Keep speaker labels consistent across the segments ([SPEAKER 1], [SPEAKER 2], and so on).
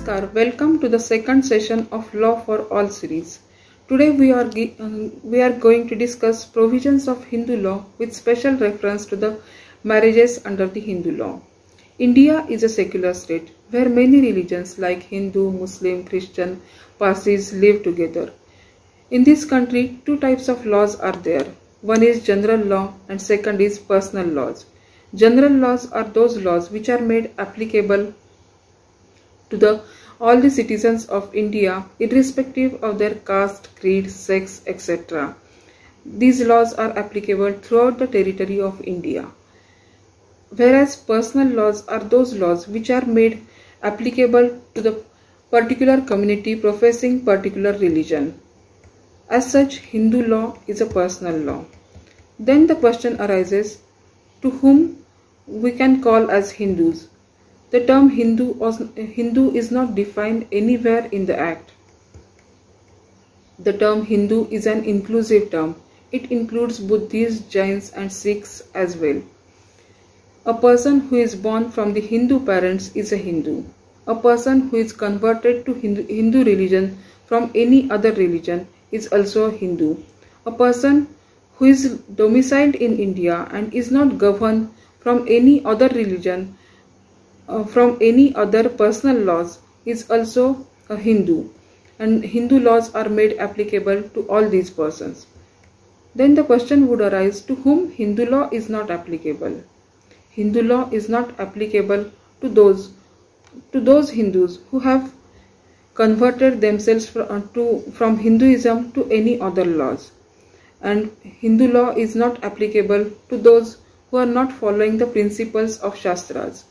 [SPEAKER 1] Namaskar. Welcome to the second session of Law for All series. Today we are going to discuss provisions of Hindu law with special reference to the marriages under the Hindu law. India is a secular state where many religions like Hindu, Muslim, Christian, Parsis live together. In this country, two types of laws are there. One is general law and second is personal laws. General laws are those laws which are made applicable to all the citizens of India irrespective of their caste, creed, sex, etc. These laws are applicable throughout the territory of India. Whereas personal laws are those laws which are made applicable to the particular community professing particular religion. As such, Hindu law is a personal law. Then the question arises, to whom we can call as Hindus? The term Hindu is not defined anywhere in the Act. The term Hindu is an inclusive term. It includes Buddhists, Jains and Sikhs as well. A person who is born from the Hindu parents is a Hindu. A person who is converted to Hindu religion from any other religion is also a Hindu. A person who is domiciled in India and is not governed from any other religion, from any other personal laws, is also a Hindu, and Hindu laws are made applicable to all these persons. Then the question would arise, to whom Hindu law is not applicable? Hindu law is not applicable to those Hindus who have converted themselves from Hinduism to any other laws, and Hindu law is not applicable to those who are not following the principles of Shastras.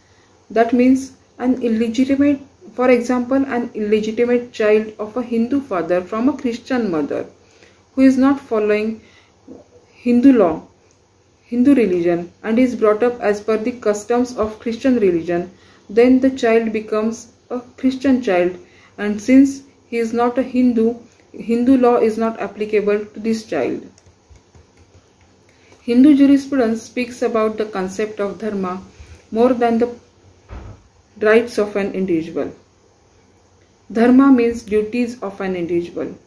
[SPEAKER 1] That means for example, an illegitimate child of a Hindu father from a Christian mother who is not following Hindu law, Hindu religion, and is brought up as per the customs of Christian religion, then the child becomes a Christian child, and since he is not a Hindu, Hindu law is not applicable to this child. Hindu jurisprudence speaks about the concept of dharma more than the rights of an individual. Dharma means duties of an individual.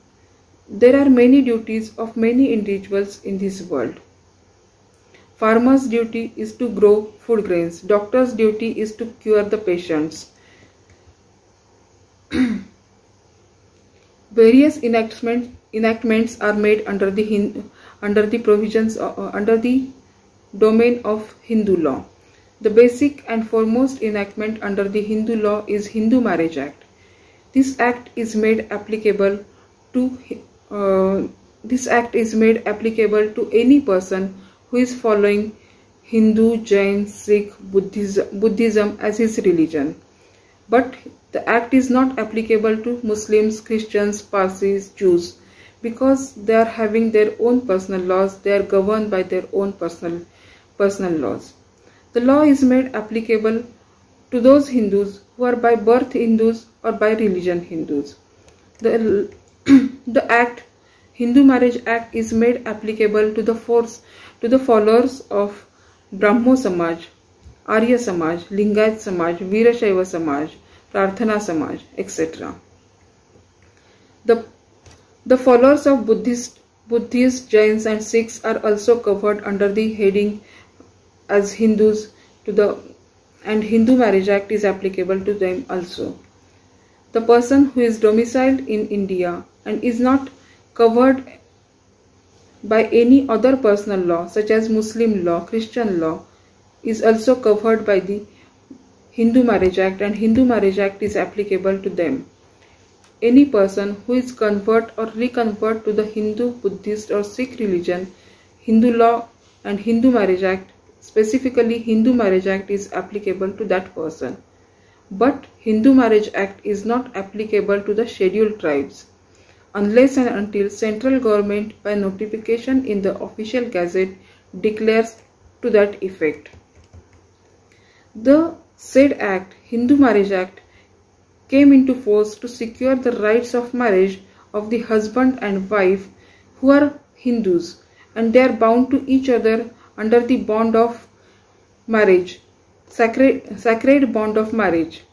[SPEAKER 1] There are many duties of many individuals in this world. Farmer's duty is to grow food grains. Doctor's duty is to cure the patients. Various enactments are made under the provisions under the domain of Hindu law. The basic and foremost enactment under the Hindu law is Hindu Marriage Act. This act is made applicable to any person who is following Hindu, Jain, Sikh, Buddhism as his religion. But the act is not applicable to Muslims, Christians, Parsis, Jews, because they are having their own personal laws. They are governed by their own personal laws. The law is made applicable to those Hindus who are by birth Hindus or by religion Hindus. The Hindu Marriage Act is made applicable to the followers of Brahmo Samaj, Arya Samaj, Lingayat Samaj, Veerashaiva Samaj, Prarthana Samaj, etc. The followers of Buddhists, Jains and Sikhs are also covered under the heading as Hindus and Hindu Marriage Act is applicable to them also. The person who is domiciled in India and is not covered by any other personal law such as Muslim law, Christian law, is also covered by the Hindu Marriage Act, and Hindu Marriage Act is applicable to them. Any person who is convert or reconvert to the Hindu, Buddhist or Sikh religion, Hindu law and Hindu Marriage Act, specifically Hindu Marriage Act, is applicable to that person. But Hindu Marriage Act is not applicable to the scheduled tribes unless and until central government by notification in the official gazette declares to that effect. The said act, Hindu Marriage Act, came into force to secure the rights of marriage of the husband and wife who are Hindus, and they are bound to each other under the bond of marriage, sacred bond of marriage.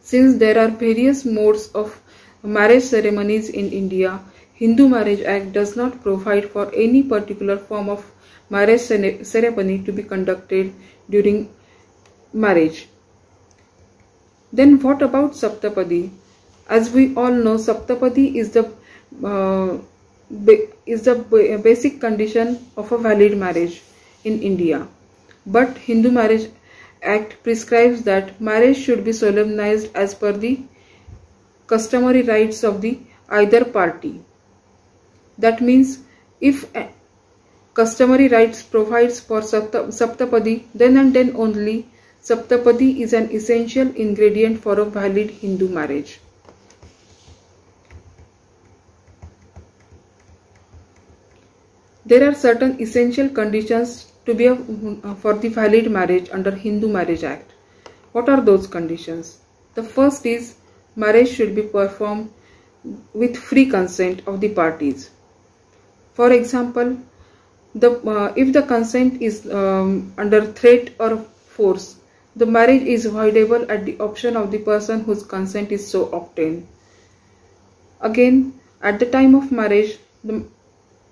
[SPEAKER 1] Since there are various modes of marriage ceremonies in India, Hindu Marriage Act does not provide for any particular form of marriage ceremony to be conducted during marriage. Then what about Saptapadi? As we all know, Saptapadi is the basic condition of a valid marriage in India. But Hindu Marriage Act prescribes that marriage should be solemnized as per the customary rites of the either party. That means if customary rites provides for Saptapadi, then and then only Saptapadi is an essential ingredient for a valid Hindu marriage. There are certain essential conditions to be for the valid marriage under Hindu Marriage Act. What are those conditions? The first is marriage should be performed with free consent of the parties. For example, if the consent is under threat or force, the marriage is voidable at the option of the person whose consent is so obtained. Again, at the time of marriage,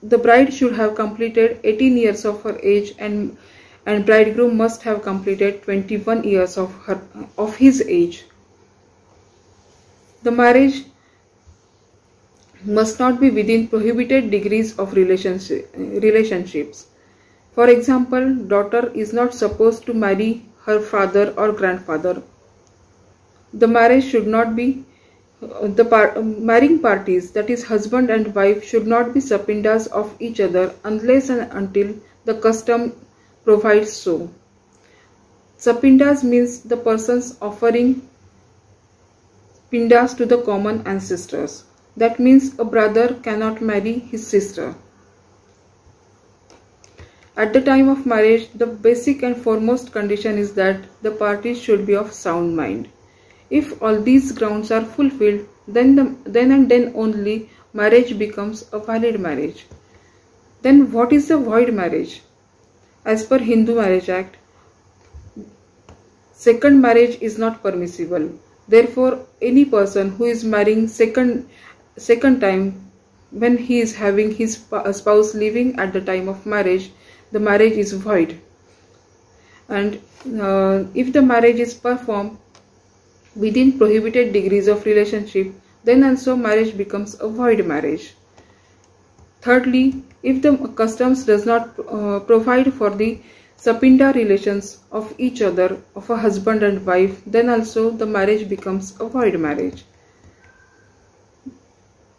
[SPEAKER 1] the bride should have completed 18 years of her age and bridegroom must have completed 21 years of his age. The marriage must not be within prohibited degrees of relationships. For example, daughter is not supposed to marry her father or grandfather. The marriage should not be marrying parties, that is husband and wife, should not be subindas of each other unless and until the custom provides so. Subindas means the persons offering pindas to the common ancestors. That means a brother cannot marry his sister. At the time of marriage, the basic and foremost condition is that the parties should be of sound mind. If all these grounds are fulfilled, then and then only marriage becomes a valid marriage. Then what is the void marriage? As per Hindu Marriage Act, second marriage is not permissible. Therefore, any person who is marrying second time, when he is having his spouse living at the time of marriage, the marriage is void. And if the marriage is performed within prohibited degrees of relationship, then also marriage becomes a void marriage. Thirdly, if the customs does not provide for the sapinda relations of each other, of a husband and wife, then also the marriage becomes a void marriage.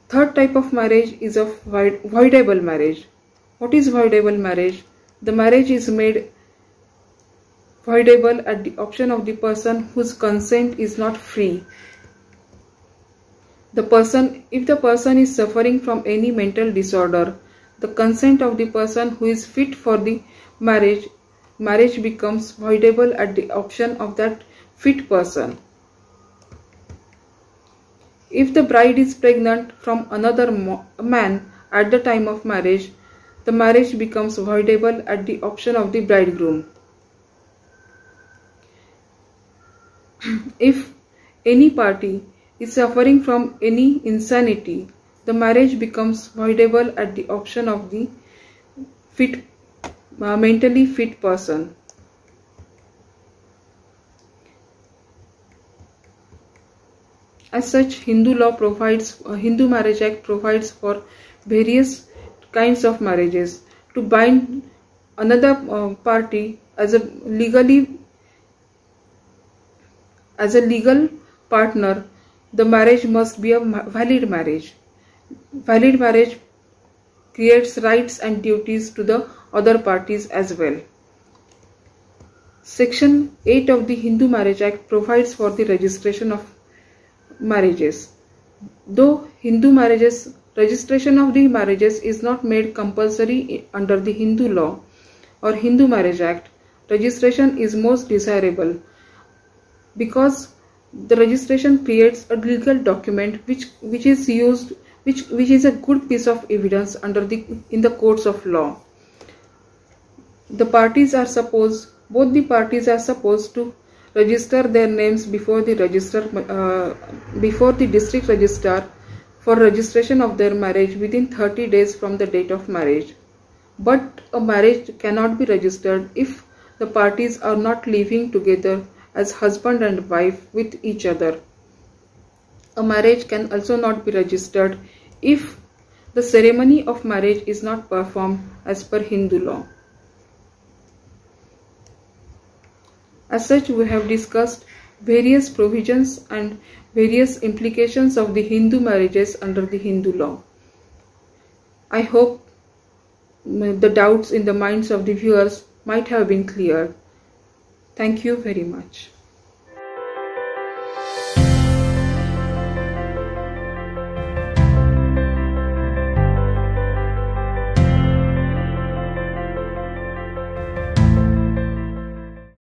[SPEAKER 1] Third type of marriage is of voidable marriage. What is voidable marriage? The marriage is made voidable at the option of the person whose consent is not free. If the person is suffering from any mental disorder, the consent of the person who is fit for the marriage becomes voidable at the option of that fit person. If the bride is pregnant from another man at the time of marriage, the marriage becomes voidable at the option of the bridegroom. If any party is suffering from any insanity, the marriage becomes voidable at the option of the mentally fit person. As such, Hindu Marriage Act provides for various kinds of marriages. To bind another party as a legal partner, the marriage must be a valid marriage. Valid marriage creates rights and duties to the other parties as well. Section 8 of the Hindu Marriage Act provides for the registration of marriages. Though registration of the marriages is not made compulsory under the Hindu law or Hindu Marriage Act, registration is most desirable because the registration creates a legal document which is a good piece of evidence in the courts of law. Both the parties are supposed to register their names before the district registrar for registration of their marriage within 30 days from the date of marriage. But a marriage cannot be registered if the parties are not living together as husband and wife with each other. A marriage can also not be registered if the ceremony of marriage is not performed as per Hindu law. As such, we have discussed various provisions and various implications of the Hindu marriages under the Hindu law. I hope the doubts in the minds of the viewers might have been cleared. Thank you very much.